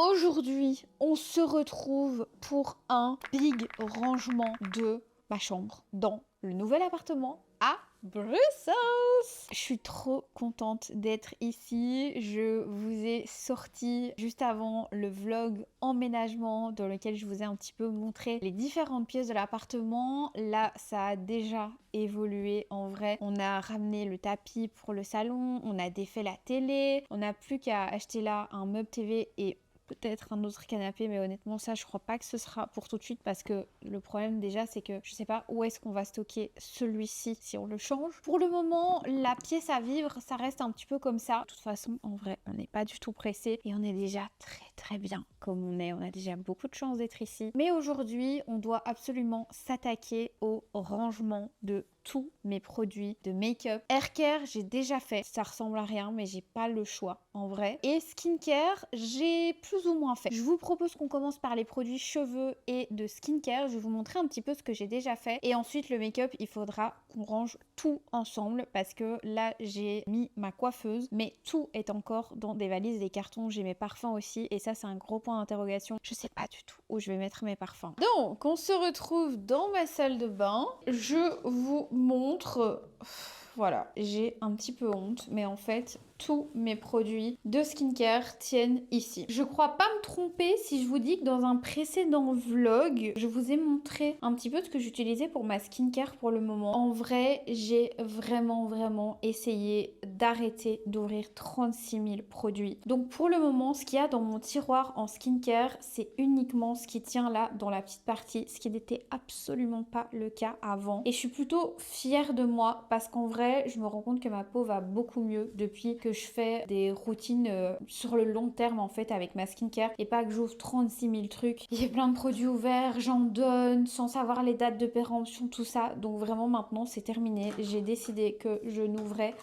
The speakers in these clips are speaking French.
Aujourd'hui, on se retrouve pour un big rangement de ma chambre dans le nouvel appartement à Bruxelles. Je suis trop contente d'être ici. Je vous ai sorti juste avant le vlog emménagement dans lequel je vous ai un petit peu montré les différentes pièces de l'appartement. Là, ça a déjà évolué en vrai. On a ramené le tapis pour le salon, on a défait la télé, on n'a plus qu'à acheter là un meuble TV et peut-être un autre canapé, mais honnêtement ça je crois pas que ce sera pour tout de suite parce que le problème déjà c'est que je sais pas où est-ce qu'on va stocker celui-ci si on le change. Pour le moment la pièce à vivre ça reste un petit peu comme ça. De toute façon en vrai on n'est pas du tout pressé et on est déjà très bien comme on a déjà beaucoup de chance d'être ici. Mais aujourd'hui on doit absolument s'attaquer au rangement de tous mes produits de make-up. Haircare, j'ai déjà fait. Ça ressemble à rien, mais j'ai pas le choix, en vrai. Et skincare, j'ai plus ou moins fait. Je vous propose qu'on commence par les produits cheveux et de skincare. Je vais vous montrer un petit peu ce que j'ai déjà fait. Et ensuite, le make-up, il faudra qu'on range tout ensemble parce que là, j'ai mis ma coiffeuse, mais tout est encore dans des valises, des cartons. J'ai mes parfums aussi. Et ça, c'est un gros point d'interrogation. Je sais pas du tout où je vais mettre mes parfums. Donc, on se retrouve dans ma salle de bain. Je vous montre, voilà, j'ai un petit peu honte, mais en fait, tous mes produits de skincare tiennent ici. Je crois pas me tromper si je vous dis que dans un précédent vlog, je vous ai montré un petit peu ce que j'utilisais pour ma skincare pour le moment. En vrai, j'ai vraiment essayé d'arrêter d'ouvrir 36 000 produits. Donc pour le moment, ce qu'il y a dans mon tiroir en skincare, c'est uniquement ce qui tient là dans la petite partie, ce qui n'était absolument pas le cas avant. Et je suis plutôt fière de moi parce qu'en vrai, je me rends compte que ma peau va beaucoup mieux depuis que je fais des routines sur le long terme en fait avec ma skincare et pas que j'ouvre 36 000 trucs. Il y a plein de produits ouverts, j'en donne sans savoir les dates de péremption, tout ça. Donc vraiment maintenant c'est terminé. J'ai décidé que je n'ouvrais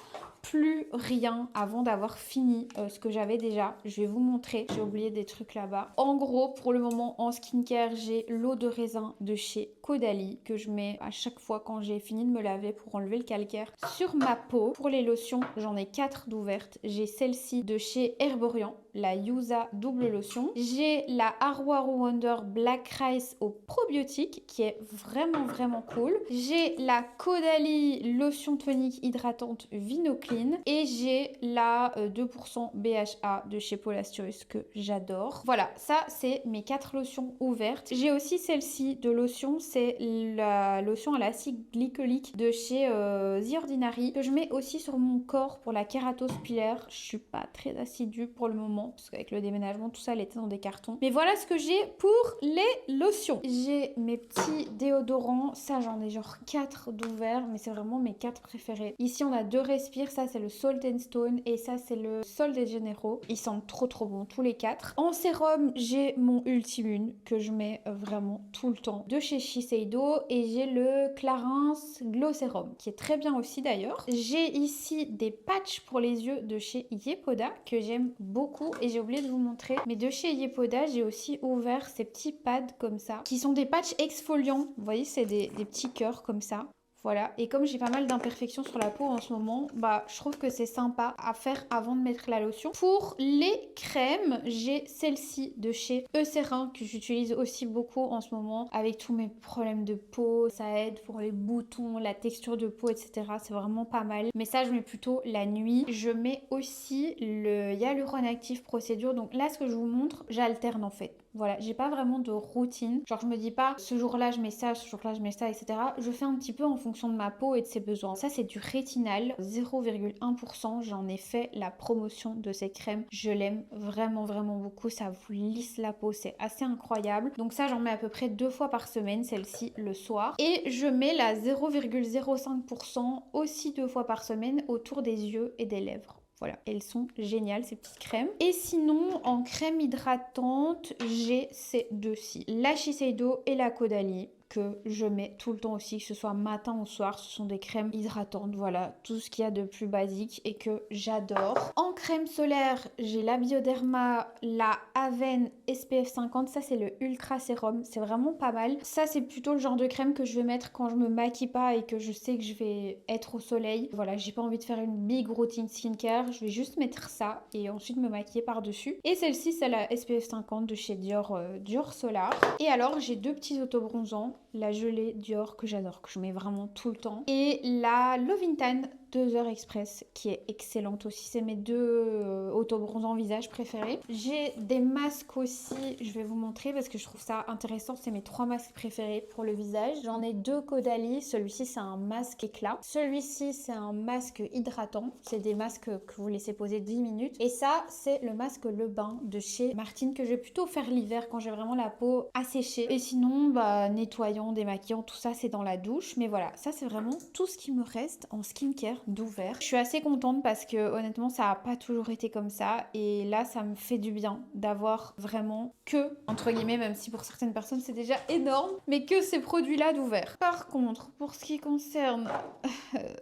plus rien avant d'avoir fini ce que j'avais déjà. Je vais vous montrer, j'ai oublié des trucs là-bas. En gros, pour le moment en skincare, j'ai l'eau de raisin de chez Caudalie que je mets à chaque fois quand j'ai fini de me laver pour enlever le calcaire sur ma peau. Pour les lotions, j'en ai 4 d'ouvertes. J'ai celle-ci de chez Herborian, la Yusa double lotion. J'ai la Arwaru Wonder Black Rice au probiotique qui est vraiment cool. J'ai la Caudalie lotion tonique hydratante Vinoclean et j'ai la 2% BHA de chez Paul Asterius que j'adore. Voilà, ça c'est mes 4 lotions ouvertes. J'ai aussi celle-ci de lotion, c'est la lotion à l'acide glycolique de chez The Ordinary que je mets aussi sur mon corps pour la kératose pilaire. Je suis pas très assidue pour le moment parce qu'avec le déménagement tout ça elle était dans des cartons. Mais voilà ce que j'ai pour les lotions. J'ai mes petits déodorants, ça j'en ai genre 4 d'ouverts mais c'est vraiment mes 4 préférés. Ici on a 2 respires, ça c'est le Salt and Stone et ça c'est le Sol de Janeiro. Ils sentent trop bons tous les 4. En sérum j'ai mon Ultimune que je mets vraiment tout le temps de chez Shiseido et j'ai le Clarins Glow Serum qui est très bien aussi d'ailleurs. J'ai ici des patchs pour les yeux de chez Yepoda que j'aime beaucoup et j'ai oublié de vous montrer. Mais de chez Yepoda j'ai aussi ouvert ces petits pads comme ça qui sont des patchs exfoliants. Vous voyez c'est des petits cœurs comme ça. Voilà, et comme j'ai pas mal d'imperfections sur la peau en ce moment, bah je trouve que c'est sympa à faire avant de mettre la lotion. Pour les crèmes, j'ai celle-ci de chez Eucerin que j'utilise aussi beaucoup en ce moment avec tous mes problèmes de peau. Ça aide pour les boutons, la texture de peau, etc. C'est vraiment pas mal. Mais ça, je mets plutôt la nuit. Je mets aussi le Hyaluron Active Procédure. Donc là, ce que je vous montre, j'alterne en fait. Voilà, j'ai pas vraiment de routine. Genre, je me dis pas ce jour-là je mets ça, ce jour-là je mets ça, etc. Je fais un petit peu en fonction de ma peau et de ses besoins. Ça, c'est du rétinal, 0,1%. J'en ai fait la promotion de ces crèmes. Je l'aime vraiment beaucoup. Ça vous lisse la peau, c'est assez incroyable. Donc ça, j'en mets à peu près 2 fois par semaine, celle-ci le soir. Et je mets la 0,05% aussi 2 fois par semaine autour des yeux et des lèvres. Voilà, elles sont géniales ces petites crèmes. Et sinon, en crème hydratante, j'ai ces deux-ci. La Shiseido et la Caudalie que je mets tout le temps aussi, que ce soit matin ou soir. Ce sont des crèmes hydratantes, voilà, tout ce qu'il y a de plus basique et que j'adore. En crème solaire, j'ai la Bioderma, la Aven SPF 50, ça c'est le Ultra Sérum, c'est vraiment pas mal. Ça c'est plutôt le genre de crème que je vais mettre quand je me maquille pas et que je sais que je vais être au soleil. Voilà, j'ai pas envie de faire une big routine skincare, je vais juste mettre ça et ensuite me maquiller par-dessus. Et celle-ci c'est la SPF 50 de chez Dior, Dior Solar. Et alors j'ai deux petits autobronzants, la gelée Dior que j'adore, que je mets vraiment tout le temps, et la Loving Tan 2 heures express qui est excellente aussi. C'est mes deux autobronzants visage préférés. J'ai des masques aussi, je vais vous montrer parce que je trouve ça intéressant. C'est mes 3 masques préférés pour le visage. J'en ai 2 Caudalie. Celui-ci c'est un masque éclat. Celui-ci c'est un masque hydratant. C'est des masques que vous laissez poser 10 minutes. Et ça c'est le masque Le Bain de chez Martine que je vais plutôt faire l'hiver quand j'ai vraiment la peau asséchée. Et sinon bah nettoyant, démaquillant, tout ça c'est dans la douche. Mais voilà, ça c'est vraiment tout ce qui me reste en skincare d'ouvert. Je suis assez contente parce que honnêtement ça a pas toujours été comme ça et là ça me fait du bien d'avoir vraiment que, entre guillemets, même si pour certaines personnes c'est déjà énorme, mais que ces produits là d'ouvert. Par contre, pour ce qui concerne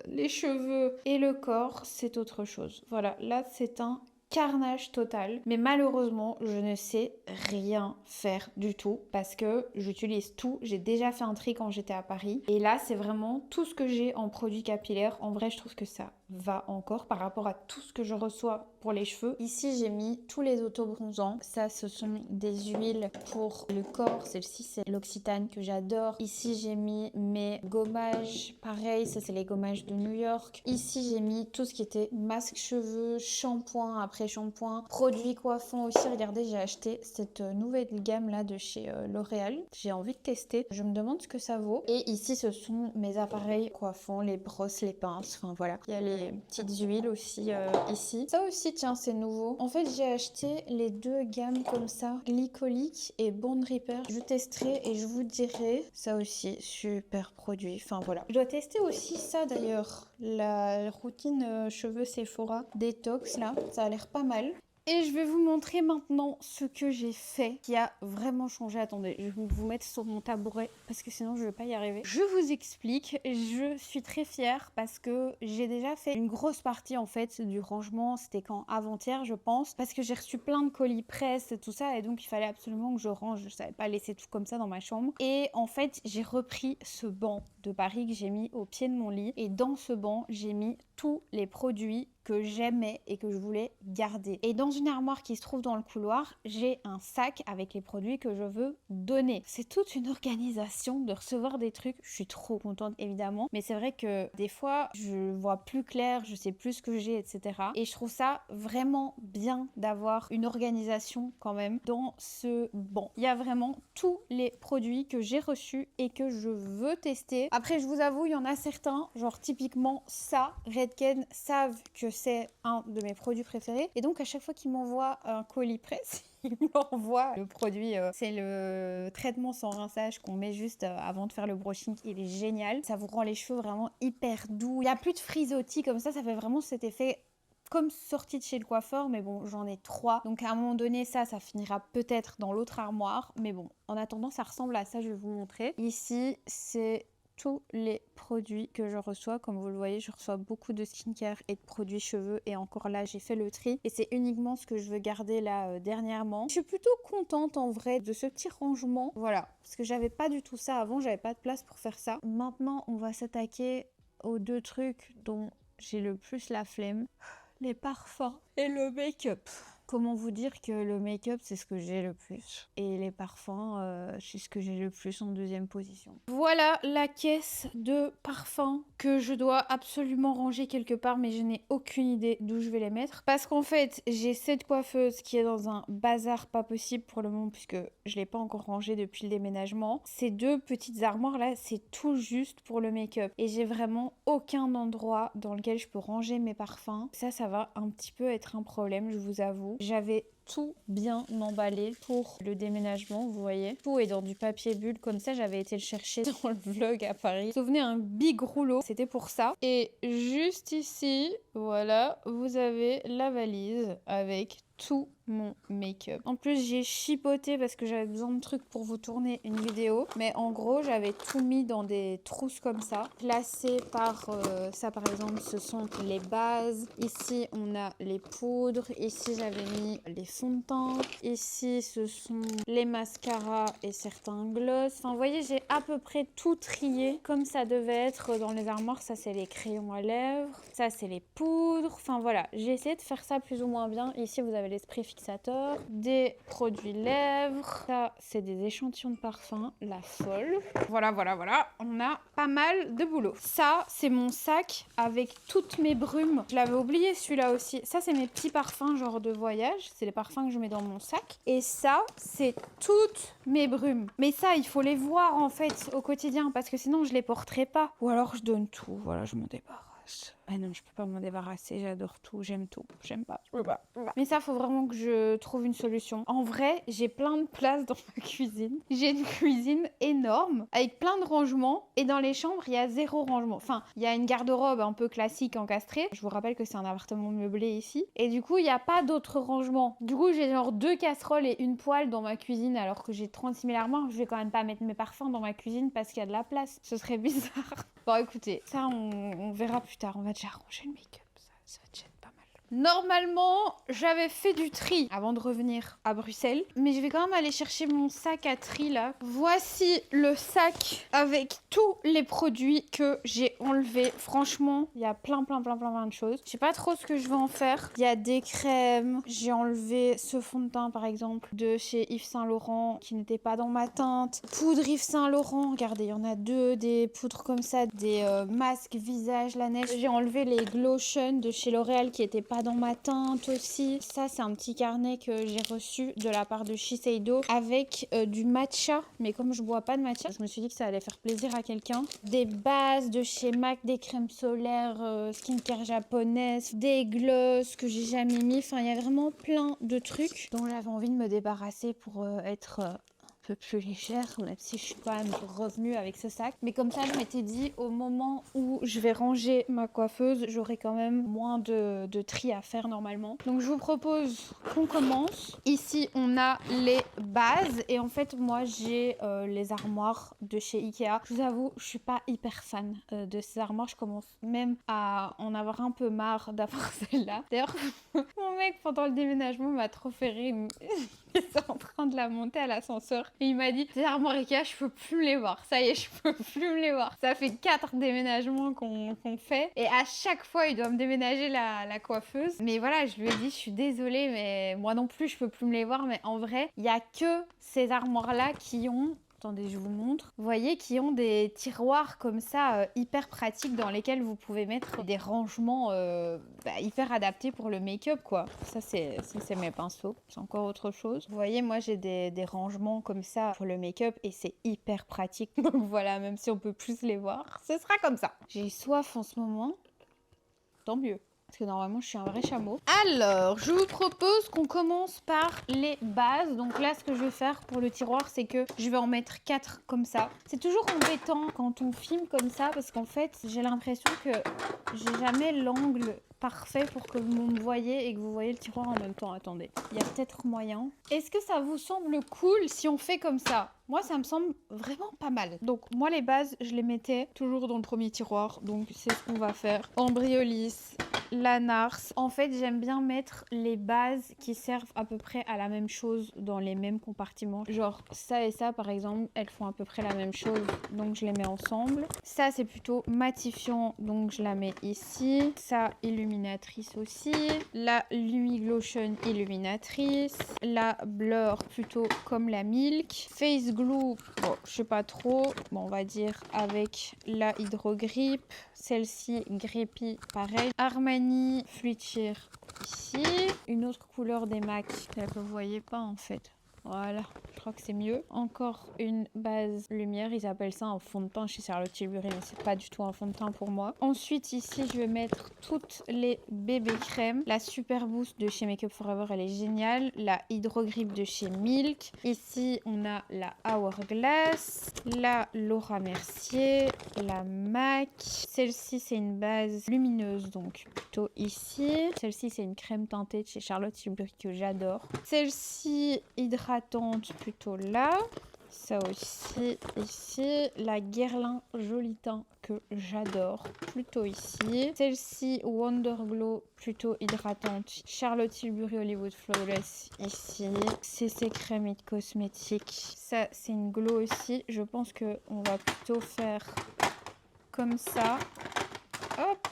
les cheveux et le corps, c'est autre chose. Voilà, là c'est un carnage total, mais malheureusement je ne sais rien faire du tout parce que j'utilise tout. J'ai déjà fait un tri quand j'étais à Paris et là c'est vraiment tout ce que j'ai en produits capillaires. En vrai je trouve que ça va encore par rapport à tout ce que je reçois pour les cheveux. Ici j'ai mis tous les autobronzants, ça ce sont des huiles pour le corps, celle-ci c'est l'Occitane que j'adore. Ici j'ai mis mes gommages, pareil ça c'est les gommages de New York. Ici j'ai mis tout ce qui était masque cheveux, shampoing, après shampoing, produits coiffants aussi. Regardez, j'ai acheté cette nouvelle gamme là de chez L'Oréal. J'ai envie de tester. Je me demande ce que ça vaut. Et ici, ce sont mes appareils coiffants, les brosses, les pinces. Enfin voilà. Il y a les petites huiles aussi ici. Ça aussi, tiens, c'est nouveau. En fait, j'ai acheté les 2 gammes comme ça, Glycolique et Bond Repair. Je testerai et je vous dirai. Ça aussi, super produit. Enfin voilà. Je dois tester aussi ça d'ailleurs. La routine cheveux Sephora détox là. Ça a l'air pas mal. Et je vais vous montrer maintenant ce que j'ai fait qui a vraiment changé. Attendez, je vais vous mettre sur mon tabouret parce que sinon je ne vais pas y arriver. Je vous explique, je suis très fière parce que j'ai déjà fait une grosse partie en fait du rangement. C'était quand avant-hier je pense, parce que j'ai reçu plein de colis presse et tout ça et donc il fallait absolument que je range. Je savais pas laisser tout comme ça dans ma chambre. Et en fait j'ai repris ce banc de Paris que j'ai mis au pied de mon lit et dans ce banc j'ai mis tous les produits que j'aimais et que je voulais garder. Et dans une armoire qui se trouve dans le couloir, j'ai un sac avec les produits que je veux donner. C'est toute une organisation de recevoir des trucs. Je suis trop contente évidemment, mais c'est vrai que des fois je vois plus clair, je sais plus ce que j'ai, etc. Et je trouve ça vraiment bien d'avoir une organisation quand même dans ce banc. Il y a vraiment tous les produits que j'ai reçus et que je veux tester. Après je vous avoue, il y en a certains, genre typiquement ça, Redken savent que c'est un de mes produits préférés et donc à chaque fois qu'ils m'envoient un colis presse il m'envoie le produit, c'est le traitement sans rinçage qu'on met juste avant de faire le brushing. Il est génial, ça vous rend les cheveux vraiment hyper doux, il n'y a plus de frisottis comme ça fait vraiment cet effet comme sortie de chez le coiffeur, mais bon, j'en ai 3. Donc à un moment donné, ça finira peut-être dans l'autre armoire. Mais bon, en attendant, ça ressemble à ça, je vais vous montrer. Ici, c'est tous les produits que je reçois. Comme vous le voyez, je reçois beaucoup de skincare et de produits cheveux. Et encore là, j'ai fait le tri. Et c'est uniquement ce que je veux garder là dernièrement. Je suis plutôt contente en vrai de ce petit rangement. Voilà, parce que j'avais pas du tout ça avant. J'avais pas de place pour faire ça. Maintenant, on va s'attaquer aux 2 trucs dont j'ai le plus la flemme. Les parfums et le make-up. Comment vous dire que le make-up c'est ce que j'ai le plus et les parfums c'est ce que j'ai le plus en 2e position. Voilà la caisse de parfums que je dois absolument ranger quelque part, mais je n'ai aucune idée d'où je vais les mettre parce qu'en fait j'ai cette coiffeuse qui est dans un bazar pas possible pour le moment puisque je l'ai pas encore rangée depuis le déménagement. Ces 2 petites armoires là c'est tout juste pour le make-up et j'ai vraiment aucun endroit dans lequel je peux ranger mes parfums. Ça va un petit peu être un problème, je vous avoue. J'avais tout bien emballé pour le déménagement, vous voyez. Tout est dans du papier bulle, comme ça j'avais été le chercher dans le vlog à Paris. Vous vous souvenez, un big rouleau, c'était pour ça. Et juste ici, voilà, vous avez la valise avec tous mon make-up. En plus, j'ai chipoté parce que j'avais besoin de trucs pour vous tourner une vidéo. Mais en gros, j'avais tout mis dans des trousses comme ça. Classées par ça, par exemple, ce sont les bases. Ici, on a les poudres. Ici, j'avais mis les fonds de teint. Ici, ce sont les mascaras et certains gloss. Enfin, vous voyez, j'ai à peu près tout trié comme ça devait être dans les armoires. Ça, c'est les crayons à lèvres. Ça, c'est les poudres. Enfin, voilà. J'ai essayé de faire ça plus ou moins bien. Ici, vous avez l'esprit fixateur, des produits lèvres. Ça, c'est des échantillons de parfum. La folle. Voilà, voilà, voilà. On a pas mal de boulot. Ça, c'est mon sac avec toutes mes brumes. Je l'avais oublié, celui-là aussi. Ça, c'est mes petits parfums genre de voyage. C'est les parfums que je mets dans mon sac. Et ça, c'est toutes mes brumes. Mais ça, il faut les voir, en fait, au quotidien. Parce que sinon, je les porterai pas. Ou alors, je donne tout. Voilà, je m'en débarrasse. Ah non, je peux pas m'en débarrasser, j'adore tout, j'aime tout, j'aime pas, je peux pas. Mais ça, faut vraiment que je trouve une solution. En vrai, j'ai plein de place dans ma cuisine. J'ai une cuisine énorme, avec plein de rangements, et dans les chambres, il y a 0 rangement. Enfin, il y a une garde-robe un peu classique encastrée. Je vous rappelle que c'est un appartement meublé ici. Et du coup, il n'y a pas d'autres rangements. Du coup, j'ai genre 2 casseroles et une poêle dans ma cuisine, alors que j'ai 36 000 armoires. Je vais quand même pas mettre mes parfums dans ma cuisine parce qu'il y a de la place. Ce serait bizarre. Bon, écoutez, ça, on verra plus tard. On va déjà ranger le make-up. Ça va te gêner pas mal. Normalement, j'avais fait du tri avant de revenir à Bruxelles. Mais je vais quand même aller chercher mon sac à tri, là. Voici le sac avec tous les produits que j'ai enlevés. Franchement, il y a plein de choses. Je sais pas trop ce que je vais en faire. Il y a des crèmes. J'ai enlevé ce fond de teint, par exemple, de chez Yves Saint Laurent, qui n'était pas dans ma teinte. Poudre Yves Saint Laurent. Regardez, il y en a 2. Des poudres comme ça. Des masques visage, la neige. J'ai enlevé les Glotion de chez L'Oréal, qui étaient pas dans ma teinte aussi. Ça, c'est un petit carnet que j'ai reçu de la part de Shiseido avec du matcha. Mais comme je bois pas de matcha, je me suis dit que ça allait faire plaisir à quelqu'un. Des bases de chez MAC, des crèmes solaires, skincare japonaise, des gloss que j'ai jamais mis. Enfin, il y a vraiment plein de trucs dont j'avais envie de me débarrasser pour être peu plus légère, même si je suis quand même revenue avec ce sac. Mais comme ça, je m'étais dit, au moment où je vais ranger ma coiffeuse, j'aurai quand même moins de tri à faire normalement. Donc je vous propose qu'on commence. Ici, on a les bases. Et en fait, moi, j'ai les armoires de chez Ikea. Je vous avoue, je suis pas hyper fan de ces armoires. Je commence même à en avoir un peu marre d'avoir celle-là. D'ailleurs, mon mec, pendant le déménagement, m'a trop fait rire. Il était en train de la monter à l'ascenseur. Et il m'a dit, ces armoires Ikea, je peux plus me les voir. Ça y est, je peux plus me les voir. Ça fait 4 déménagements qu'on fait. Et à chaque fois, il doit me déménager la coiffeuse. Mais voilà, je lui ai dit, je suis désolée, mais moi non plus, je peux plus me les voir. Mais en vrai, il y a que ces armoires-là qui ont... Attendez, je vous montre. Vous voyez, qui ont des tiroirs comme ça, hyper pratiques, dans lesquels vous pouvez mettre des rangements hyper adaptés pour le make-up, quoi. Ça, c'est mes pinceaux. C'est encore autre chose. Vous voyez, moi, j'ai des rangements comme ça pour le make-up et c'est hyper pratique. Donc voilà, même si on peut plus les voir, ce sera comme ça. J'ai soif en ce moment. Tant mieux. Parce que normalement, je suis un vrai chameau. Alors, je vous propose qu'on commence par les bases. Donc là, ce que je vais faire pour le tiroir, c'est que je vais en mettre 4 comme ça. C'est toujours embêtant quand on filme comme ça, parce qu'en fait, j'ai l'impression que j'ai jamais l'angle parfait pour que vous me voyez et que vous voyez le tiroir en même temps. Attendez, il y a peut-être moyen. Est-ce que ça vous semble cool si on fait comme ça? Moi, ça me semble vraiment pas mal. Donc, moi, les bases, je les mettais toujours dans le premier tiroir. Donc, c'est ce qu'on va faire. Embryollis, la Nars. En fait, j'aime bien mettre les bases qui servent à peu près à la même chose dans les mêmes compartiments. Genre, ça et ça, par exemple, elles font à peu près la même chose. Donc, je les mets ensemble. Ça, c'est plutôt matifiant. Donc, je la mets ici. Ça, illuminatrice aussi. La Lumi Glotion illuminatrice. La Blur, plutôt comme la Milk. Face Glue, bon, je sais pas trop. Bon, on va dire avec la Hydro Grip. Celle-ci, Grippy, pareil. Armani Fluid Sheer ici. Une autre couleur des MAC que vous voyez pas en fait. Voilà, crois que c'est mieux. Encore une base lumière, ils appellent ça un fond de teint chez Charlotte Tilbury, mais c'est pas du tout un fond de teint pour moi. Ensuite ici je vais mettre toutes les bébés crèmes. La Super Boost de chez Make Up For Ever, elle est géniale. La Hydro Grip de chez Milk. Ici on a la Hourglass, la Laura Mercier, la MAC. Celle-ci c'est une base lumineuse, donc plutôt ici. Celle-ci c'est une crème teintée de chez Charlotte Tilbury que j'adore. Celle-ci hydratante plutôt là. Ça aussi ici. La Guerlain Joli Teint que j'adore plutôt ici. Celle-ci Wonder Glow plutôt hydratante. Charlotte Tilbury Hollywood Flawless ici. CC Crème It Cosmétique. Ça c'est une glow aussi. Je pense que on va plutôt faire comme ça. Hop.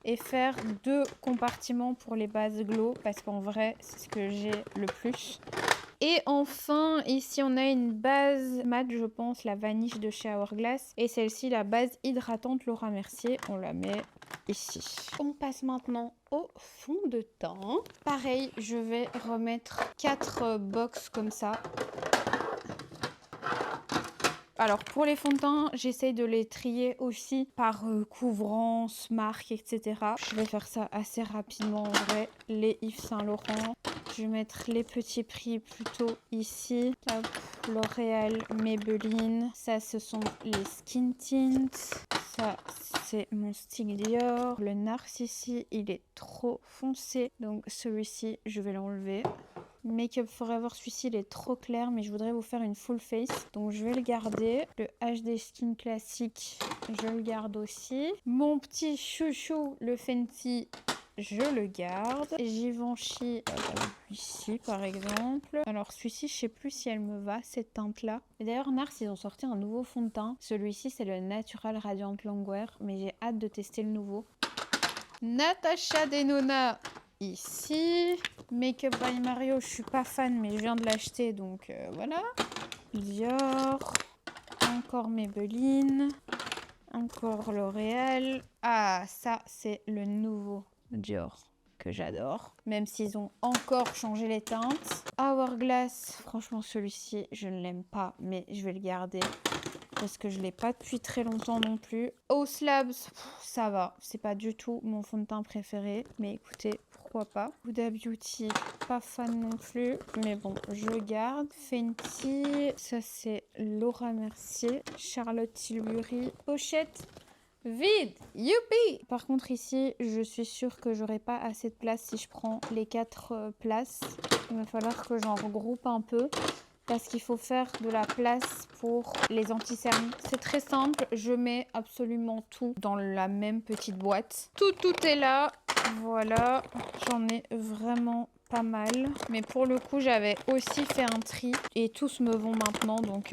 Et faire 2 compartiments pour les bases glow parce qu'en vrai c'est ce que j'ai le plus. Et enfin ici on a une base mat, je pense, la Vanish de chez Hourglass, et celle-ci la base hydratante Laura Mercier, on la met ici. On passe maintenant au fond de teint. Pareil, je vais remettre 4 box comme ça. Alors pour les fonds de teint, j'essaye de les trier aussi par couvrance, marque, etc. Je vais faire ça assez rapidement en vrai. Les Yves Saint Laurent. Je vais mettre les petits prix plutôt ici. Hop, L'Oréal, Maybelline. Ça, ce sont les Skin Tints. Ça, c'est mon stick Dior. Le Nars ici, il est trop foncé. Donc celui-ci, je vais l'enlever. Make Up For Ever, celui-ci il est trop clair, mais je voudrais vous faire une full face, donc je vais le garder. Le HD Skin classique, je le garde aussi. Mon petit chouchou, le Fenty, je le garde. Givenchy, ici par exemple. Alors celui-ci, je sais plus si elle me va, cette teinte-là. Et d'ailleurs, Nars, ils ont sorti un nouveau fond de teint. Celui-ci, c'est le Natural Radiant Longwear, mais j'ai hâte de tester le nouveau. Natasha Denona, ici. Make Up by Mario, je suis pas fan, mais je viens de l'acheter, donc voilà. Dior. Encore Maybelline. Encore L'Oréal. Ah, ça, c'est le nouveau Dior que j'adore. Même s'ils ont encore changé les teintes. Hourglass, franchement, celui-ci, je ne l'aime pas, mais je vais le garder. Parce que je l'ai pas depuis très longtemps non plus. Haus Labs, ça va. C'est pas du tout mon fond de teint préféré. Mais écoutez, pourquoi pas. Huda Beauty, pas fan non plus. Mais bon, je garde. Fenty, ça c'est Laura Mercier. Charlotte Tilbury. Pochette vide, youpi! Par contre ici, je suis sûre que j'aurai pas assez de place si je prends les 4 places. Il va falloir que j'en regroupe un peu. Parce qu'il faut faire de la place pour les anti-cernes. C'est très simple, je mets absolument tout dans la même petite boîte. Tout est là, voilà, j'en ai vraiment pas mal. Mais pour le coup, j'avais aussi fait un tri et tous me vont maintenant, donc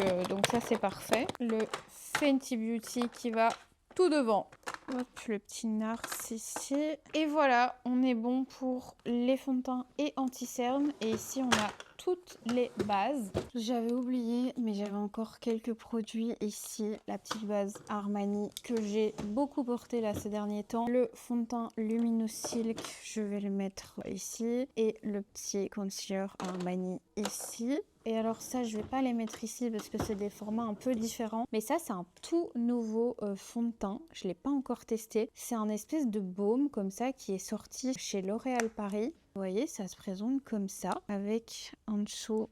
ça c'est parfait. Le Fenty Beauty qui va tout devant. Hop, le petit Nars ici. Et voilà, on est bon pour les fonds de teint et anti-cernes. Et ici, on a toutes les bases. J'avais oublié, mais j'avais encore quelques produits ici. La petite base Armani que j'ai beaucoup porté là ces derniers temps. Le fond de teint Luminous Silk, je vais le mettre ici. Et le petit concealer Armani ici. Et alors ça, je vais pas les mettre ici parce que c'est des formats un peu différents. Mais ça, c'est un tout nouveau fond de teint. Je l'ai pas encore testé. C'est un espèce de baume comme ça qui est sorti chez L'Oréal Paris. Vous voyez, ça se présente comme ça avec en dessous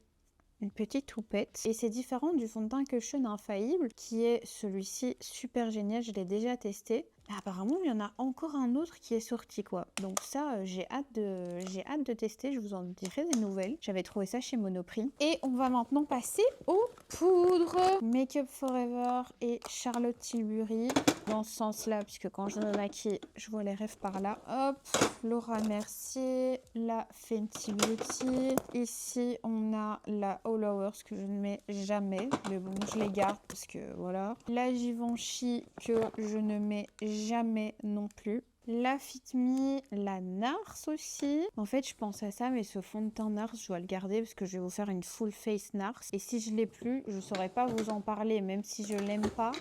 une petite houppette. Et c'est différent du fond de teint Cushion Infaillible qui est celui-ci super génial. Je l'ai déjà testé. Apparemment, il y en a encore un autre qui est sorti, quoi. Donc ça, j'ai hâte de tester. Je vous en dirai des nouvelles. J'avais trouvé ça chez Monoprix. Et on va maintenant passer aux poudres. Make Up For Ever et Charlotte Tilbury. Dans ce sens-là, puisque quand je me maquille, je vois les rêves par là. Hop, Laura Mercier, la Fenty Beauty. Ici, on a la All Hours que je ne mets jamais. Mais bon, je les garde parce que voilà. La Givenchy que je ne mets jamais non plus. La Fit Me, la Nars aussi. En fait, je pense à ça, mais ce fond de teint Nars, je dois le garder parce que je vais vous faire une full face Nars. Et si je l'ai plus, je saurais pas vous en parler, même si je l'aime pas.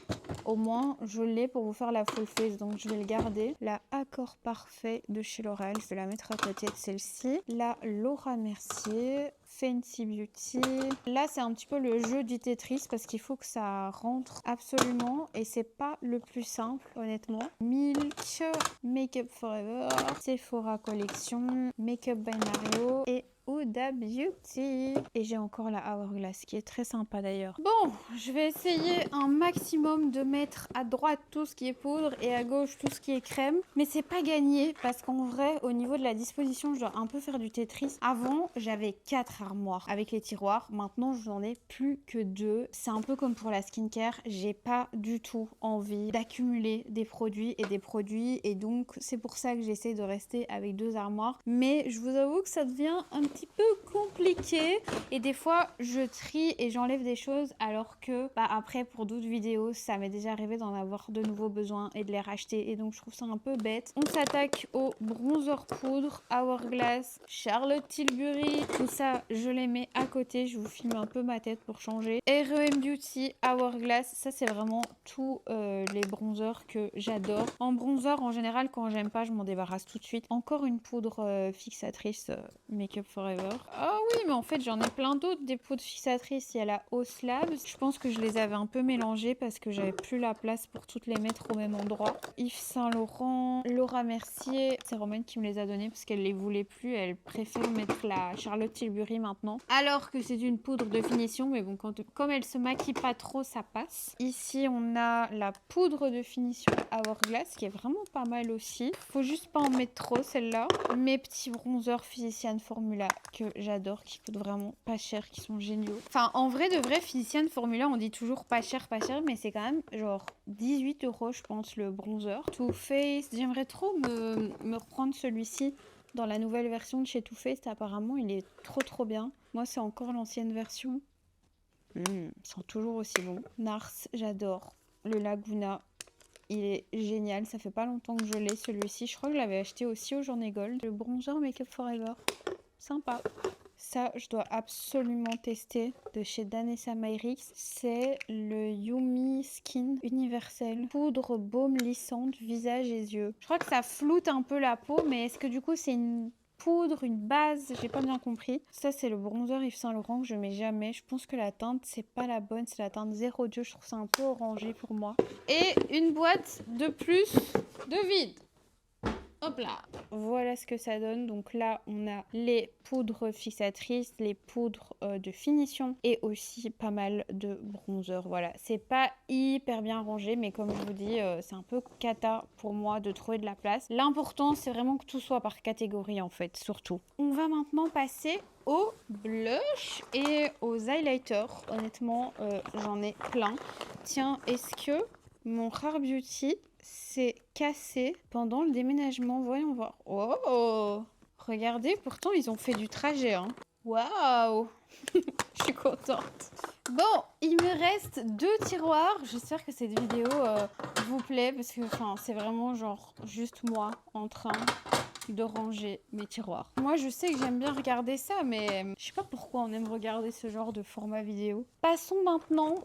Au moins, je l'ai pour vous faire la full face, donc je vais le garder. La Accord Parfait de chez L'Oréal, je vais la mettre à côté de celle-ci. La Laura Mercier, Fenty Beauty. Là, c'est un petit peu le jeu du Tetris parce qu'il faut que ça rentre absolument et c'est pas le plus simple, honnêtement. Milk, Makeup Forever, Sephora Collection, Makeup by Mario et Huda Beauty. Et j'ai encore la Hourglass qui est très sympa d'ailleurs. Bon, je vais essayer un maximum de mettre à droite tout ce qui est poudre et à gauche tout ce qui est crème. Mais c'est pas gagné parce qu'en vrai, au niveau de la disposition, je dois un peu faire du Tetris. Avant, j'avais 4 armoires avec les tiroirs. Maintenant, je n'en ai plus que 2. C'est un peu comme pour la skincare. J'ai pas du tout envie d'accumuler des produits et donc c'est pour ça que j'essaie de rester avec 2 armoires. Mais je vous avoue que ça devient un petit peu compliqué et des fois je trie et j'enlève des choses alors que après pour d'autres vidéos ça m'est déjà arrivé d'en avoir de nouveau besoin et de les racheter et donc je trouve ça un peu bête. On s'attaque au bronzer poudre Hourglass, Charlotte Tilbury, tout ça je les mets à côté, je vous filme un peu ma tête pour changer. R.E.M. Beauty Hourglass, ça c'est vraiment tous les bronzers que j'adore. En bronzer en général quand j'aime pas je m'en débarrasse tout de suite. Encore une poudre fixatrice Makeup Forever. Ah oui, mais en fait, j'en ai plein d'autres, des poudres fixatrices. Il y a la Haus Labs. Je pense que je les avais un peu mélangées parce que j'avais plus la place pour toutes les mettre au même endroit. Yves Saint Laurent, Laura Mercier. C'est Romaine qui me les a données parce qu'elle les voulait plus. Elle préfère mettre la Charlotte Tilbury maintenant. Alors que c'est une poudre de finition, mais bon, comme elle se maquille pas trop, ça passe. Ici, on a la poudre de finition Hourglass qui est vraiment pas mal aussi. Faut juste pas en mettre trop, celle-là. Mes petits bronzers Physician Formula que j'adore, qui coûtent vraiment pas cher, qui sont géniaux. Enfin, en vrai, de vrai, Physician Formula, on dit toujours pas cher, mais c'est quand même genre 18 €, je pense, le bronzer. Too Faced, j'aimerais trop me reprendre celui-ci dans la nouvelle version de chez Too Faced. Apparemment, il est trop bien. Moi, c'est encore l'ancienne version. Ils sont toujours aussi bons. Nars, j'adore. Le Laguna, il est génial. Ça fait pas longtemps que je l'ai, celui-ci. Je crois que je l'avais acheté aussi au Journée Gold. Le bronzer Makeup Forever. Sympa. Ça, je dois absolument tester de chez Danessa Myricks. C'est le Yumi Skin Universel. Poudre baume lissante, visage et yeux. Je crois que ça floute un peu la peau, mais est-ce que du coup c'est une poudre, une base? J'ai pas bien compris. Ça, c'est le bronzer Yves Saint Laurent que je mets jamais. Je pense que la teinte, c'est pas la bonne. C'est la teinte 02. Je trouve ça un peu orangé pour moi. Et une boîte de plus de vide. Hop là, voilà ce que ça donne. Donc là, on a les poudres fixatrices, les poudres de finition et aussi pas mal de bronzer. Voilà, c'est pas hyper bien rangé, mais comme je vous dis, c'est un peu cata pour moi de trouver de la place. L'important, c'est vraiment que tout soit par catégorie en fait, surtout. On va maintenant passer aux blush et aux highlighters. Honnêtement, j'en ai plein. Tiens, est-ce que mon Rare Beauty s'est cassé pendant le déménagement? Voyons voir. Oh! Regardez, pourtant ils ont fait du trajet, hein. Waouh! Je suis contente. Bon, il me reste 2 tiroirs. J'espère que cette vidéo vous plaît parce que c'est vraiment genre juste moi en train de ranger mes tiroirs. Moi, je sais que j'aime bien regarder ça, mais je sais pas pourquoi on aime regarder ce genre de format vidéo. Passons maintenant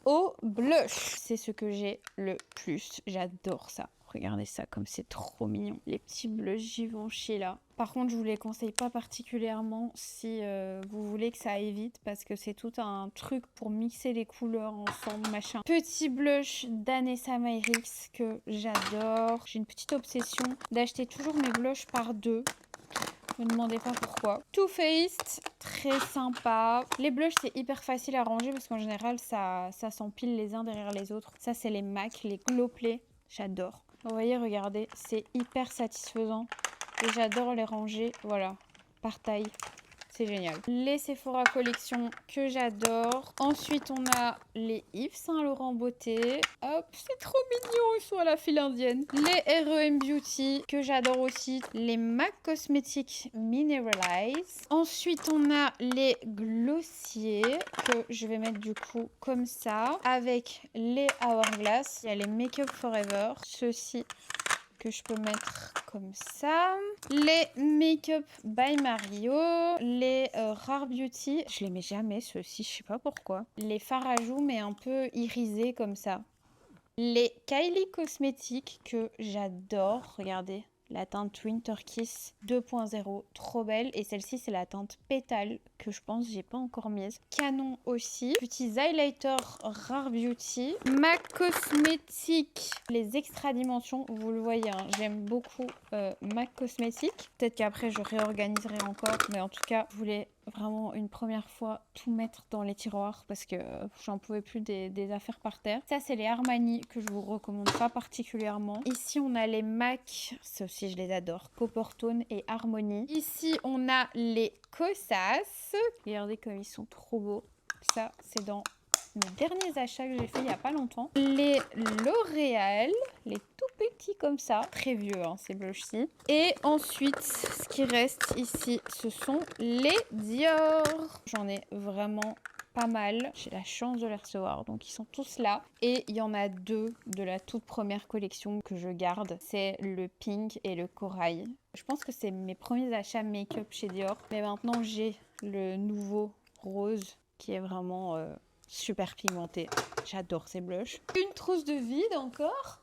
au blush. C'est ce que j'ai le plus. J'adore ça. Regardez ça comme c'est trop mignon. Les petits blushs Givenchy là. Par contre, je vous les conseille pas particulièrement si vous voulez que ça aille vite parce que c'est tout un truc pour mixer les couleurs ensemble, machin. Petit blush Danessa Myricks que j'adore. J'ai une petite obsession d'acheter toujours mes blushs par 2. Ne me demandez pas pourquoi. Too Faced, très sympa. Les blushs, c'est hyper facile à ranger parce qu'en général, ça s'empile les uns derrière les autres. Ça, c'est les MAC, les Glow Play. J'adore. Vous voyez, regardez, c'est hyper satisfaisant. Et j'adore les ranger, voilà, par taille. C'est génial. Les Sephora Collection que j'adore. Ensuite, on a les Yves Saint Laurent Beauté. Hop, c'est trop mignon, ils sont à la file indienne. Les R.E.M. Beauty que j'adore aussi. Les MAC Cosmetics Mineralize. Ensuite, on a les glossiers que je vais mettre du coup comme ça. Avec les Hourglass. Il y a les Makeup Forever. Ceux-ci que je peux mettre comme ça. Les Makeup by Mario. Les Rare Beauty. Je les mets jamais ceux-ci, je sais pas pourquoi. Les fards à joues mais un peu irisés comme ça. Les Kylie Cosmetics que j'adore. Regardez. La teinte Winter Kiss 2.0, trop belle. Et celle-ci, c'est la teinte Pétale que je pense j'ai pas encore mise. Canon aussi. Petits highlighters Rare Beauty. MAC Cosmetics, les extra dimensions, vous le voyez, hein, j'aime beaucoup MAC Cosmetics. Peut-être qu'après je réorganiserai encore, mais en tout cas, je voulais vraiment une première fois tout mettre dans les tiroirs parce que j'en pouvais plus des affaires par terre. Ça, c'est les Armani que je vous recommande pas particulièrement. Ici, on a les MAC, ça aussi je les adore, Coppertone et Harmony. Ici, on a les Kosas. Regardez comme ils sont trop beaux. Ça, c'est dans mes derniers achats que j'ai fait il n'y a pas longtemps. Les L'Oréal, les tout petits comme ça, très vieux hein, ces blushs-ci. Et ensuite, ce qui reste ici, ce sont les Dior. J'en ai vraiment pas mal. J'ai la chance de les recevoir, donc ils sont tous là. Et il y en a deux de la toute première collection que je garde. C'est le Pink et le Corail. Je pense que c'est mes premiers achats make-up chez Dior. Mais maintenant, j'ai le nouveau rose qui est vraiment super pigmenté. J'adore ces blushs. Une trousse de vide encore.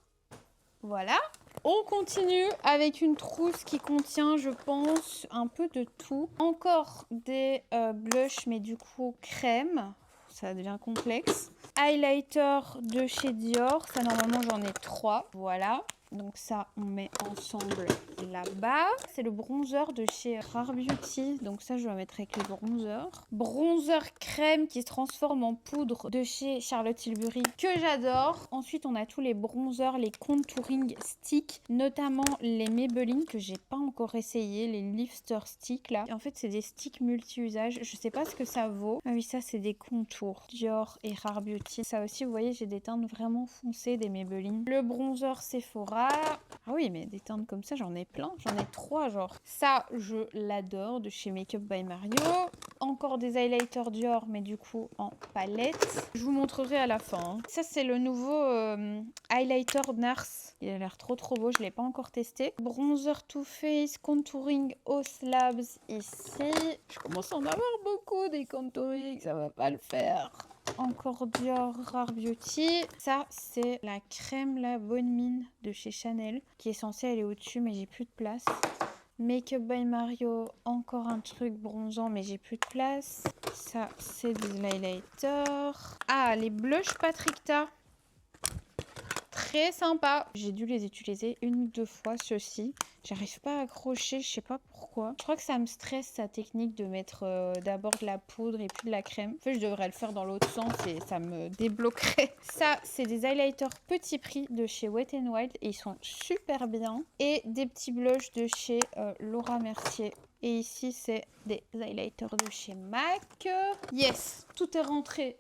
Voilà. On continue avec une trousse qui contient, je pense, un peu de tout. Encore des blushs, mais du coup crème. Ça devient complexe. Highlighter de chez Dior. Ça, normalement, j'en ai 3. Voilà. Donc ça, on met ensemble là-bas. C'est le bronzer de chez Rare Beauty. Donc ça, je vais mettre avec le bronzer. Bronzer crème qui se transforme en poudre de chez Charlotte Tilbury que j'adore. Ensuite, on a tous les bronzers, les contouring sticks, notamment les Maybelline que j'ai pas encore essayé, les lifter sticks là. Et en fait, c'est des sticks multi-usage. Je sais pas ce que ça vaut. Ah oui, ça, c'est des contours. Dior et Rare Beauty. Ça aussi, vous voyez, j'ai des teintes vraiment foncées des Maybelline. Le bronzer Sephora. Ah oui, mais des teintes comme ça, j'en ai plein. J'en ai 3, genre. Ça, je l'adore, de chez Makeup by Mario. Encore des highlighters Dior, mais du coup, en palette. Je vous montrerai à la fin. Hein. Ça, c'est le nouveau highlighter Nars. Il a l'air trop beau, je ne l'ai pas encore testé. Bronzer Too Faced, contouring Os Labs ici. Je commence à en avoir beaucoup des contouring, ça va pas le faire. Encore Dior Rare Beauty. Ça, c'est la crème la bonne mine de chez Chanel qui est censée aller au-dessus, mais j'ai plus de place. Makeup by Mario, encore un truc bronzant, mais j'ai plus de place. Ça, c'est des highlighters. Ah, les blushs Patricta. Très sympa. J'ai dû les utiliser 1 ou 2 fois, ceux-ci. J'arrive pas à accrocher, je sais pas pourquoi. Je crois que ça me stresse, sa technique de mettre d'abord de la poudre et puis de la crème. En fait, je devrais le faire dans l'autre sens et ça me débloquerait. Ça, c'est des highlighters petit prix de chez Wet n Wild et ils sont super bien. Et des petits blushs de chez Laura Mercier. Et ici, c'est des highlighters de chez MAC. Yes, tout est rentré.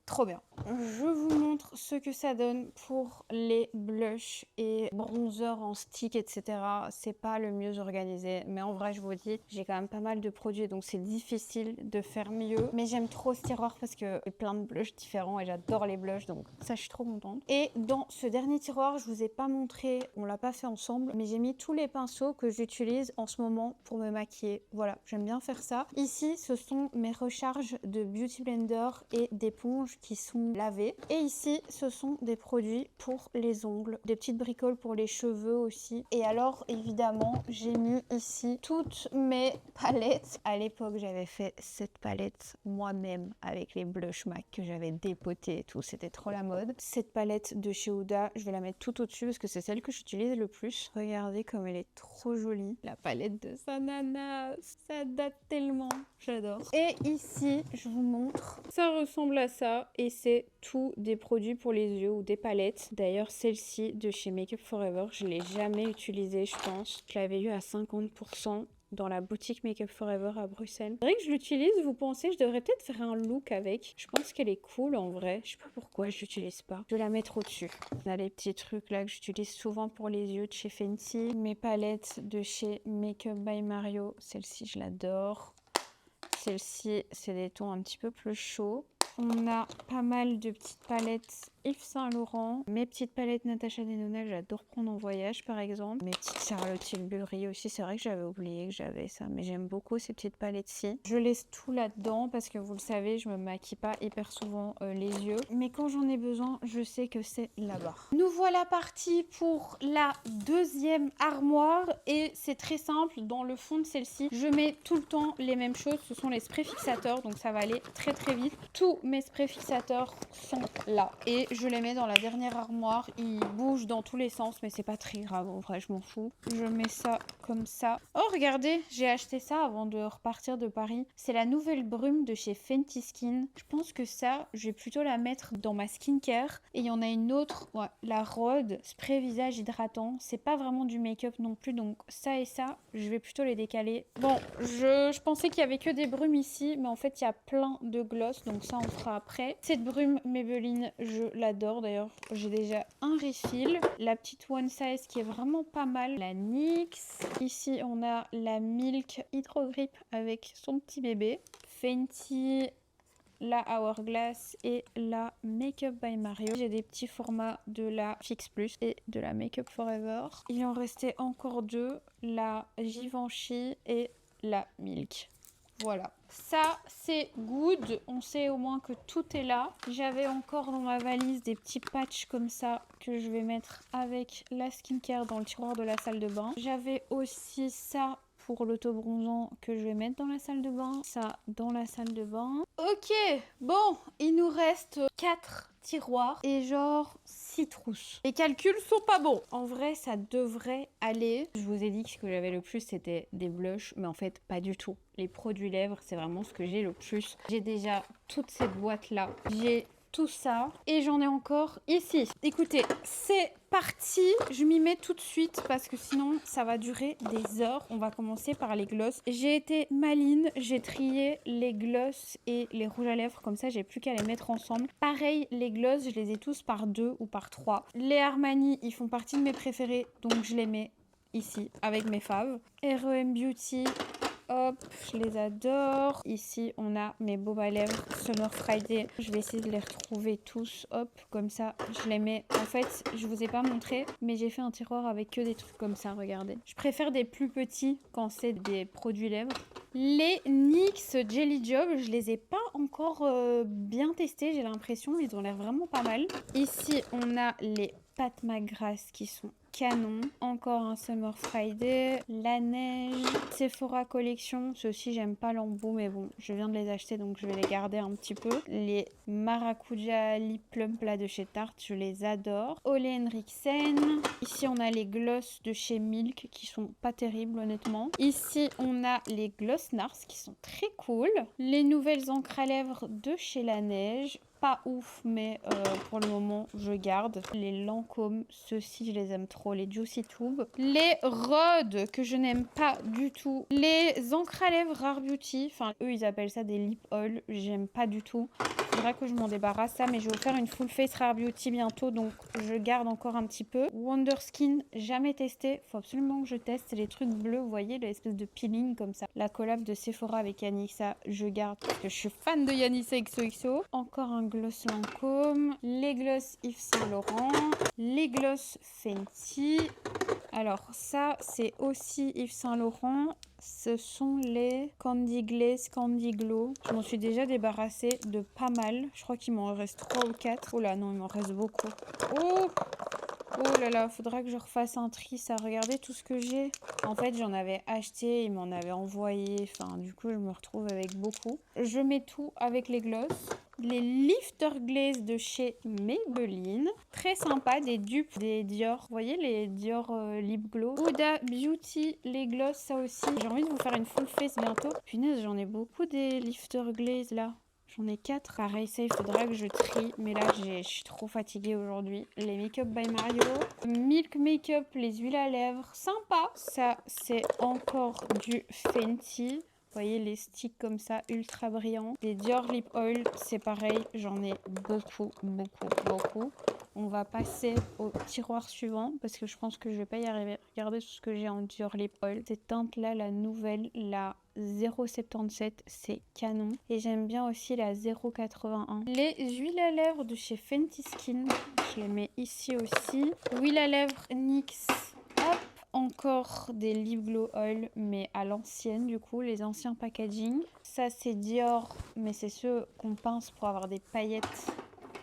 Trop bien. Je vous montre ce que ça donne pour les blushs et bronzers en stick, etc. C'est pas le mieux organisé, mais en vrai, je vous dis, j'ai quand même pas mal de produits, donc c'est difficile de faire mieux. Mais j'aime trop ce tiroir parce que j'ai plein de blushs différents et j'adore les blushs, donc ça, je suis trop contente. Et dans ce dernier tiroir, je vous ai pas montré, on l'a pas fait ensemble, mais j'ai mis tous les pinceaux que j'utilise en ce moment pour me maquiller. Voilà, j'aime bien faire ça. Ici, ce sont mes recharges de Beauty Blender et d'éponges qui sont lavées. Et ici, ce sont des produits pour les ongles, des petites bricoles pour les cheveux aussi. Et alors, évidemment, j'ai mis ici toutes mes palettes. À l'époque, j'avais fait cette palette moi-même avec les blush MAC que j'avais dépoté et tout. C'était trop la mode. Cette palette de chez Huda, je vais la mettre tout au-dessus parce que c'est celle que j'utilise le plus. Regardez comme elle est trop jolie. La palette de Sanana, ça date tellement. J'adore. Et ici, je vous montre. Ça ressemble à ça et c'est tout des produits pour les yeux ou des palettes. D'ailleurs, celle-ci de chez Makeup Forever, je ne l'ai jamais utilisée, je pense. Je l'avais eu à 50% dans la boutique Makeup Forever à Bruxelles. C'est vrai que je l'utilise, vous pensez, je devrais peut-être faire un look avec. Je pense qu'elle est cool en vrai. Je sais pas pourquoi je l'utilise pas. Je vais la mettre au-dessus. On a les petits trucs là que j'utilise souvent pour les yeux de chez Fenty. Mes palettes de chez Makeup by Mario. Celle-ci, je l'adore. Celle-ci, c'est des tons un petit peu plus chauds. On a pas mal de petites palettes Yves Saint Laurent. Mes petites palettes Natasha Denona, j'adore prendre en voyage par exemple. Mes petites Charlotte Tilbury aussi, c'est vrai que j'avais oublié que j'avais ça, mais j'aime beaucoup ces petites palettes-ci. Je laisse tout là-dedans parce que vous le savez, je me maquille pas hyper souvent les yeux. Mais quand j'en ai besoin, je sais que c'est là-bas. Nous voilà partis pour la deuxième armoire et c'est très simple. Dans le fond de celle-ci, je mets tout le temps les mêmes choses. Ce sont les sprays fixateurs, donc ça va aller très très vite. Tous mes sprays fixateurs sont là et je les mets dans la dernière armoire. Ils bougent dans tous les sens, mais c'est pas très grave. En vrai, je m'en fous. Je mets ça comme ça. Oh, regardez, j'ai acheté ça avant de repartir de Paris. C'est la nouvelle brume de chez Fenty Skin. Je pense que ça, je vais plutôt la mettre dans ma skincare. Et il y en a une autre, ouais, la Rhode spray visage hydratant. C'est pas vraiment du make-up non plus, donc ça et ça, je vais plutôt les décaler. Bon, je pensais qu'il y avait que des brumes ici, mais en fait, il y a plein de gloss, donc ça, on fera après. Cette brume Maybelline, je l'adore. D'ailleurs, j'ai déjà un refill. La petite One Size qui est vraiment pas mal. La NYX. Ici, on a la Milk Hydro Grip avec son petit bébé. Fenty, la Hourglass et la Makeup by Mario. J'ai des petits formats de la Fix Plus et de la Makeup Forever. Il en restait encore deux, la Givenchy et la Milk. Voilà. Ça, c'est good. On sait au moins que tout est là. J'avais encore dans ma valise des petits patchs comme ça que je vais mettre avec la skincare dans le tiroir de la salle de bain. J'avais aussi ça pour l'autobronzant que je vais mettre dans la salle de bain. Ça dans la salle de bain. Ok, bon, il nous reste 4 tiroirs et genre 6 trousses. Les calculs sont pas bons. En vrai, ça devrait aller. Je vous ai dit que ce que j'avais le plus, c'était des blushs, mais en fait, pas du tout. Les produits lèvres, c'est vraiment ce que j'ai le plus. J'ai déjà toute cette boîte-là. J'ai tout ça et j'en ai encore ici. Écoutez, c'est parti. Je m'y mets tout de suite parce que sinon ça va durer des heures. On va commencer par les gloss. J'ai été maline, j'ai trié les gloss et les rouges à lèvres, comme ça j'ai plus qu'à les mettre ensemble. Pareil, les gloss, je les ai tous par 2 ou par 3. Les Armani, ils font partie de mes préférés, donc je les mets ici avec mes faves. R.E.M. Beauty, hop, je les adore. Ici, on a mes baumes à lèvres Summer Friday. Je vais essayer de les retrouver tous. Hop, comme ça, je les mets. En fait, je vous ai pas montré, mais j'ai fait un tiroir avec que des trucs comme ça, regardez. Je préfère des plus petits quand c'est des produits lèvres. Les NYX Jelly Job, je les ai pas encore bien testés, j'ai l'impression. Ils ont l'air vraiment pas mal. Ici, on a les Pat McGrath qui sont canon. Encore un Summer Friday. La neige. Sephora Collection. Ceux-ci, j'aime pas l'embout, mais bon, je viens de les acheter, donc je vais les garder un petit peu. Les Maracuja Lip Plump là de chez Tarte, je les adore. Ole Henriksen. Ici, on a les gloss de chez Milk qui sont pas terribles, honnêtement. Ici, on a les gloss Nars qui sont très cool. Les nouvelles encres à lèvres de chez La Neige. Pas ouf, mais pour le moment je garde. Les Lancôme, ceux-ci je les aime trop. Les Juicy Tube. Les Rhode que je n'aime pas du tout. Les encres à lèvres Rare Beauty, enfin eux ils appellent ça des lip oil, j'aime pas du tout. Faudra que je m'en débarrasse ça, mais je vais vous faire une full face Rare Beauty bientôt, donc je garde encore un petit peu. Wonder Skin, jamais testé, faut absolument que je teste. C'est les trucs bleus, vous voyez, l'espèce de peeling comme ça. La collab de Sephora avec Yannixa, je garde parce que je suis fan de Yannixa XOXO. Encore un gloss Lancôme, les gloss Yves Saint Laurent, les gloss Fenty. Alors ça c'est aussi Yves Saint Laurent, ce sont les Candy Glaze, Candy Glow. Je m'en suis déjà débarrassée de pas mal, je crois qu'il m'en reste 3 ou 4. Oh là non, il m'en reste beaucoup. Oh, oh là là, faudra que je refasse un tri, ça. Regardez tout ce que j'ai. En fait, j'en avais acheté, ils m'en avaient envoyé. Enfin, du coup, je me retrouve avec beaucoup. Je mets tout avec les gloss. Les Lifter Glaze de chez Maybelline. Très sympa, des dupes des Dior. Vous voyez les Dior Lip Glow. Huda Beauty, les gloss, ça aussi. J'ai envie de vous faire une full face bientôt. Punaise, j'en ai beaucoup des Lifter Glaze là. J'en ai 4. Pareil, ça, il faudra que je trie. Mais là, je suis trop fatiguée aujourd'hui. Les Makeup by Mario. Milk Makeup, les huiles à lèvres. Sympa. Ça, c'est encore du Fenty. Vous voyez les sticks comme ça, ultra brillants. Les Dior Lip Oil, c'est pareil. J'en ai beaucoup, beaucoup, beaucoup. On va passer au tiroir suivant parce que je pense que je vais pas y arriver. Regardez tout ce que j'ai en Dior Lip Oil. Cette teinte-là, la nouvelle, la 0,77, c'est canon. Et j'aime bien aussi la 0,81. Les huiles à lèvres de chez Fenty Skin, je les mets ici aussi. Huile à lèvres NYX, hop. Encore des lip glow oil, mais à l'ancienne du coup, les anciens packaging. Ça c'est Dior, mais c'est ceux qu'on pince pour avoir des paillettes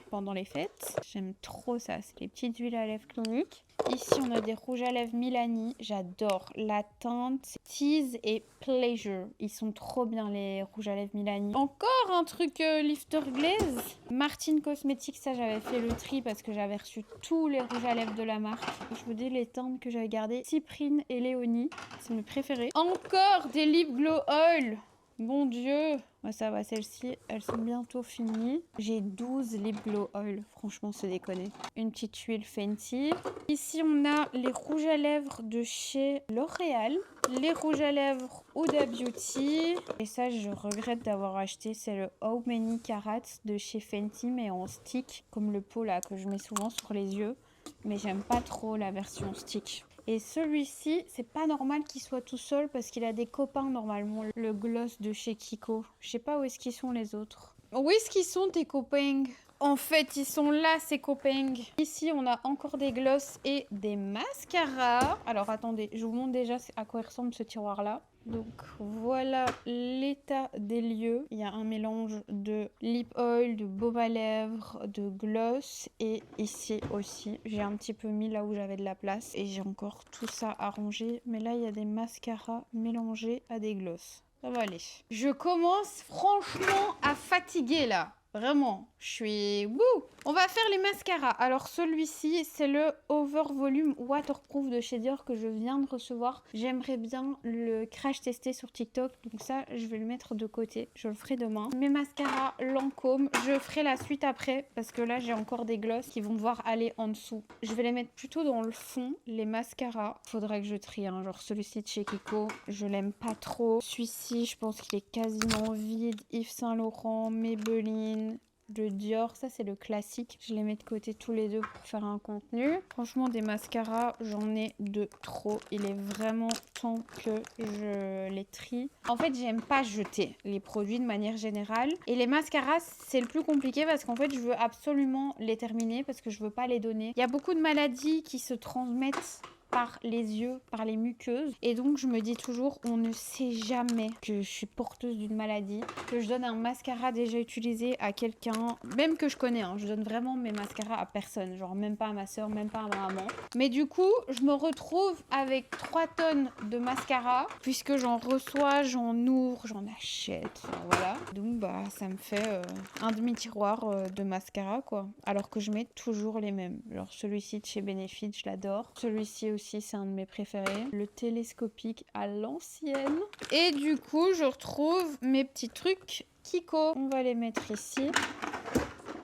pendant les fêtes. J'aime trop ça, c'est les petites huiles à lèvres cliniques. Ici on a des rouges à lèvres Milani, j'adore la teinte Tease et Pleasure. Ils sont trop bien les rouges à lèvres Milani. Encore un truc lifter glaze. Martin Cosmetics, ça j'avais fait le tri parce que j'avais reçu tous les rouges à lèvres de la marque. Je vous dis les teintes que j'avais gardées, Cyprine et Léonie, c'est mes préférés. Encore des lip glow oil. Bon Dieu, ça va, celles-ci, elles sont bientôt finies. J'ai 12 lip glow oil, franchement c'est déconné. Une petite huile Fenty. Ici on a les rouges à lèvres de chez L'Oréal. Les rouges à lèvres Huda Beauty. Et ça je regrette d'avoir acheté, c'est le How Many Carats de chez Fenty, mais en stick, comme le pot là que je mets souvent sur les yeux. Mais j'aime pas trop la version stick. Et celui-ci, c'est pas normal qu'il soit tout seul parce qu'il a des copains normalement. Le gloss de chez Kiko. Je sais pas où est-ce qu'ils sont les autres. Où est-ce qu'ils sont tes copains? En fait, ils sont là, ces copains. Ici, on a encore des gloss et des mascaras. Alors, attendez, je vous montre déjà à quoi ressemble ce tiroir-là. Donc, voilà l'état des lieux. Il y a un mélange de lip oil, de baume à lèvres, de gloss. Et ici aussi, j'ai un petit peu mis là où j'avais de la place. Et j'ai encore tout ça à ranger. Mais là, il y a des mascaras mélangés à des gloss. Ça va aller. Je commence franchement à fatiguer là. Vraiment, je suis... Wouh! On va faire les mascaras. Alors celui-ci, c'est le Over Volume Waterproof de chez Dior que je viens de recevoir. J'aimerais bien le crash tester sur TikTok. Donc ça, je vais le mettre de côté. Je le ferai demain. Mes mascaras Lancôme, je ferai la suite après. Parce que là, j'ai encore des gloss qui vont devoir aller en dessous. Je vais les mettre plutôt dans le fond, les mascaras. Faudrait que je trie, hein. Genre celui-ci de chez Kiko, je l'aime pas trop. Celui-ci, je pense qu'il est quasiment vide. Yves Saint Laurent, Maybelline... de Dior, ça c'est le classique. Je les mets de côté tous les deux pour faire un contenu. Franchement, des mascaras, j'en ai de trop. Il est vraiment temps que je les trie. En fait, j'aime pas jeter les produits de manière générale. Et les mascaras, c'est le plus compliqué parce qu'en fait, je veux absolument les terminer parce que je veux pas les donner. Il y a beaucoup de maladies qui se transmettent par les yeux, par les muqueuses. Et donc, je me dis toujours, on ne sait jamais que je suis porteuse d'une maladie. Que je donne un mascara déjà utilisé à quelqu'un, même que je connais, hein. Je donne vraiment mes mascaras à personne. Genre, même pas à ma soeur, même pas à ma maman. Mais du coup, je me retrouve avec 3 tonnes de mascara. Puisque j'en reçois, j'en ouvre, j'en achète. Enfin, voilà. Donc, bah, ça me fait un demi-tiroir de mascara, quoi. Alors que je mets toujours les mêmes. Genre, celui-ci de chez Benefit, je l'adore. Celui-ci aussi, c'est un de mes préférés. Le télescopique à l'ancienne. Et du coup, je retrouve mes petits trucs Kiko. On va les mettre ici.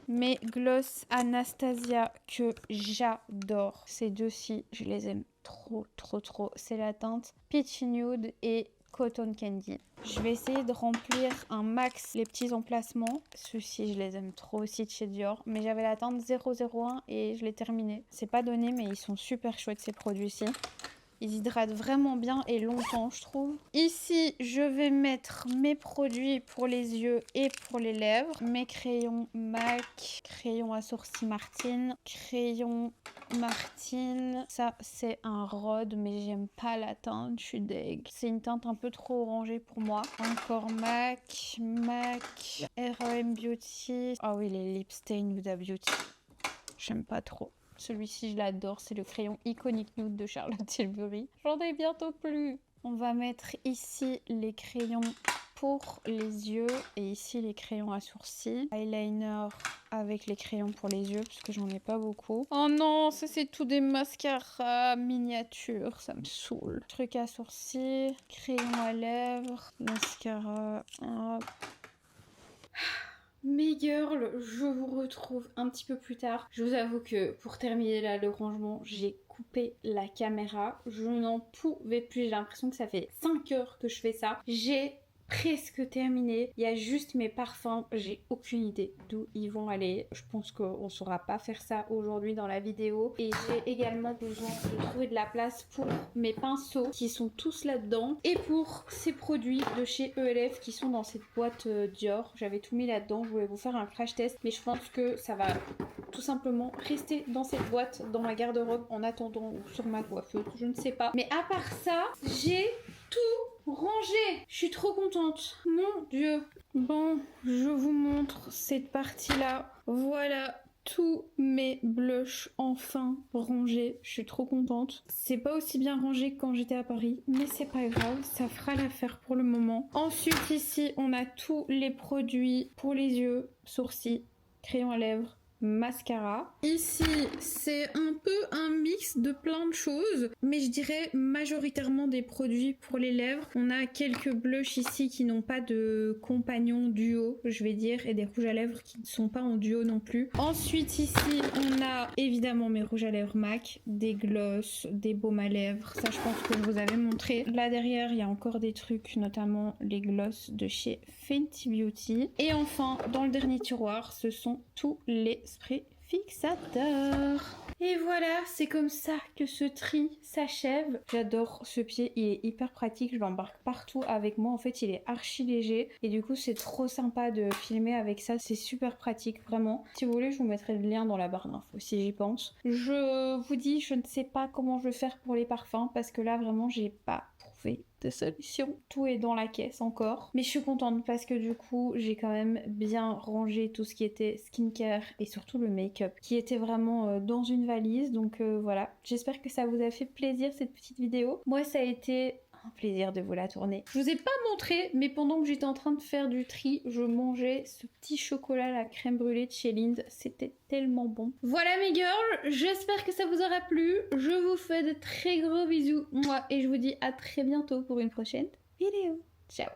Mes gloss Anastasia que j'adore. Ces deux-ci, je les aime trop, trop, trop. C'est la teinte Peachy Nude et Cotton Candy. Je vais essayer de remplir un max les petits emplacements. Ceux-ci, je les aime trop aussi de chez Dior. Mais j'avais la teinte 001 et je l'ai terminé. C'est pas donné, mais ils sont super chouettes ces produits-ci. Ils hydratent vraiment bien et longtemps, je trouve. Ici, je vais mettre mes produits pour les yeux et pour les lèvres. Mes crayons MAC, crayon à sourcils Martine, crayon Martine. Ça, c'est un Rhode, mais j'aime pas la teinte, je suis deg. C'est une teinte un peu trop orangée pour moi. Encore MAC, R.E.M. Beauty. Ah oui, les lip stains Huda Beauty. J'aime pas trop. Celui-ci, je l'adore. C'est le crayon Iconic Nude de Charlotte Tilbury. J'en ai bientôt plus. On va mettre ici les crayons pour les yeux et ici les crayons à sourcils. Eyeliner avec les crayons pour les yeux parce que j'en ai pas beaucoup. Oh non, ça c'est tout des mascaras miniatures. Ça me saoule. Truc à sourcils, crayon à lèvres, mascara. Hop. Mes girls, je vous retrouve un petit peu plus tard. Je vous avoue que pour terminer là le rangement, j'ai coupé la caméra. Je n'en pouvais plus. J'ai l'impression que ça fait 5 heures que je fais ça. J'ai presque terminé. Il y a juste mes parfums. J'ai aucune idée d'où ils vont aller. Je pense qu'on saura pas faire ça aujourd'hui dans la vidéo. Et j'ai également besoin de trouver de la place pour mes pinceaux qui sont tous là-dedans. Et pour ces produits de chez ELF qui sont dans cette boîte Dior. J'avais tout mis là-dedans. Je voulais vous faire un crash test. Mais je pense que ça va tout simplement rester dans cette boîte, dans ma garde-robe en attendant ou sur ma coiffeuse. Je ne sais pas. Mais à part ça, j'ai tout rangé. Je suis trop contente. Mon Dieu. Bon, je vous montre cette partie-là. Voilà tous mes blushs enfin rangés. Je suis trop contente. C'est pas aussi bien rangé que quand j'étais à Paris, mais c'est pas grave, ça fera l'affaire pour le moment. Ensuite, ici, on a tous les produits pour les yeux, sourcils, crayon à lèvres, mascara. Ici, c'est un peu un mix de plein de choses, mais je dirais majoritairement des produits pour les lèvres. On a quelques blushs ici qui n'ont pas de compagnon duo, je vais dire, et des rouges à lèvres qui ne sont pas en duo non plus. Ensuite, ici, on a évidemment mes rouges à lèvres MAC, des gloss, des baumes à lèvres. Ça, je pense que je vous avais montré. Là derrière, il y a encore des trucs, notamment les gloss de chez Fenty Beauty. Et enfin, dans le dernier tiroir, ce sont tous les sprays fixateurs. Et voilà, c'est comme ça que ce tri s'achève. J'adore ce pied, il est hyper pratique, je l'embarque partout avec moi. En fait, il est archi léger et du coup, c'est trop sympa de filmer avec ça. C'est super pratique, vraiment. Si vous voulez, je vous mettrai le lien dans la barre d'infos si j'y pense. Je vous dis, je ne sais pas comment je vais faire pour les parfums parce que là, vraiment, j'ai pas trouvé de solution. Tout est dans la caisse encore. Mais je suis contente parce que du coup, j'ai quand même bien rangé tout ce qui était skincare et surtout le make-up qui était vraiment dans une valise. Donc voilà, j'espère que ça vous a fait plaisir cette petite vidéo. Moi, ça a été un plaisir de vous la tourner. Je vous ai pas montré, mais pendant que j'étais en train de faire du tri, je mangeais ce petit chocolat à la crème brûlée de chez Lindt. C'était tellement bon. Voilà mes girls, j'espère que ça vous aura plu. Je vous fais de très gros bisous, moi, et je vous dis à très bientôt pour une prochaine vidéo. Ciao.